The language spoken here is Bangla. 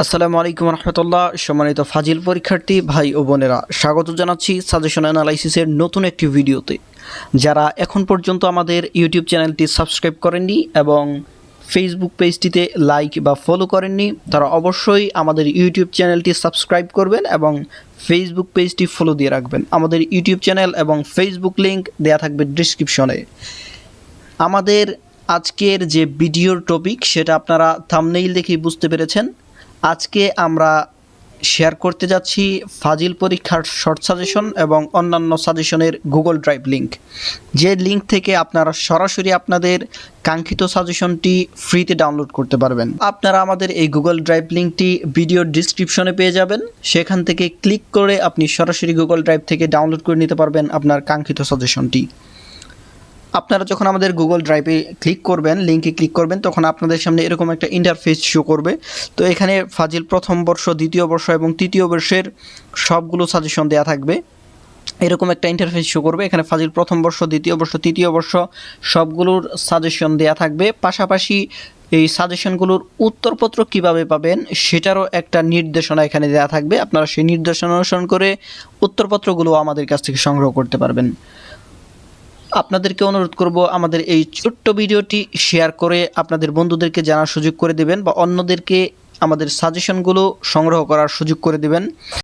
আসসালামু আলাইকুম রহমতুল্লাহ। সম্মানিত ফাজিল পরীক্ষার্থী ভাই ও বোনেরা, স্বাগত জানাচ্ছি সাজেশন অ্যানালাইসিসের নতুন একটি ভিডিওতে। যারা এখন পর্যন্ত আমাদের ইউটিউব চ্যানেলটি সাবস্ক্রাইব করেননি এবং ফেসবুক পেজটিতে লাইক বা ফলো করেননি, তারা অবশ্যই আমাদের ইউটিউব চ্যানেলটি সাবস্ক্রাইব করবেন এবং ফেসবুক পেজটি ফলো দিয়ে রাখবেন। আমাদের ইউটিউব চ্যানেল এবং ফেসবুক লিংক দেয়া থাকবে ডিসক্রিপশনে। আমাদের আজকের যে ভিডিওর টপিক সেটা আপনারা থাম্বনেইল দেখেই বুঝতে পেরেছেন। আজকে আমরা শেয়ার করতে যাচ্ছি ফাজিল পরীক্ষার শর্ট সাজেশন এবং অন্যান্য সাজেশনের গুগল ড্রাইভ লিঙ্ক, যে লিঙ্ক থেকে আপনারা সরাসরি আপনাদের কাঙ্ক্ষিত সাজেশনটি ফ্রিতে ডাউনলোড করতে পারবেন। আপনারা আমাদের এই গুগল ড্রাইভ লিঙ্কটি ভিডিওর ডিসক্রিপশনে পেয়ে যাবেন। সেখান থেকে ক্লিক করে আপনি সরাসরি গুগল ড্রাইভ থেকে ডাউনলোড করে নিতে পারবেন আপনার কাঙ্ক্ষিত সাজেশনটি। আপনারা যখন আমাদের গুগল ড্রাইভে ক্লিক করবেন, লিঙ্কে ক্লিক করবেন, তখন আপনাদের সামনে এরকম একটা ইন্টারফেস শো করবে। তো এখানে ফাজিল প্রথম বর্ষ, দ্বিতীয় বর্ষ এবং তৃতীয় বর্ষের সবগুলো সাজেশন দেওয়া থাকবে। এরকম একটা ইন্টারফেস শো করবে। এখানে ফাজিল প্রথম বর্ষ, দ্বিতীয় বর্ষ, তৃতীয় বর্ষ সবগুলোর সাজেশন দেওয়া থাকবে। পাশাপাশি এই সাজেশনগুলোর উত্তরপত্র কিভাবে পাবেন সেটারও একটা নির্দেশনা এখানে দেওয়া থাকবে। আপনারা সেই নির্দেশনা অনুসরণ করে উত্তরপত্রগুলো আমাদের কাছ থেকে সংগ্রহ করতে পারবেন। আপনাদেরকে অনুরোধ করব, আমাদের এই ছোট্ট ভিডিওটি শেয়ার করে আপনাদের বন্ধুদেরকে জানার সুযোগ করে দেবেন বা অন্যদেরকে আমাদের সাজেশনগুলো সংগ্রহ করার সুযোগ করে দেবেন।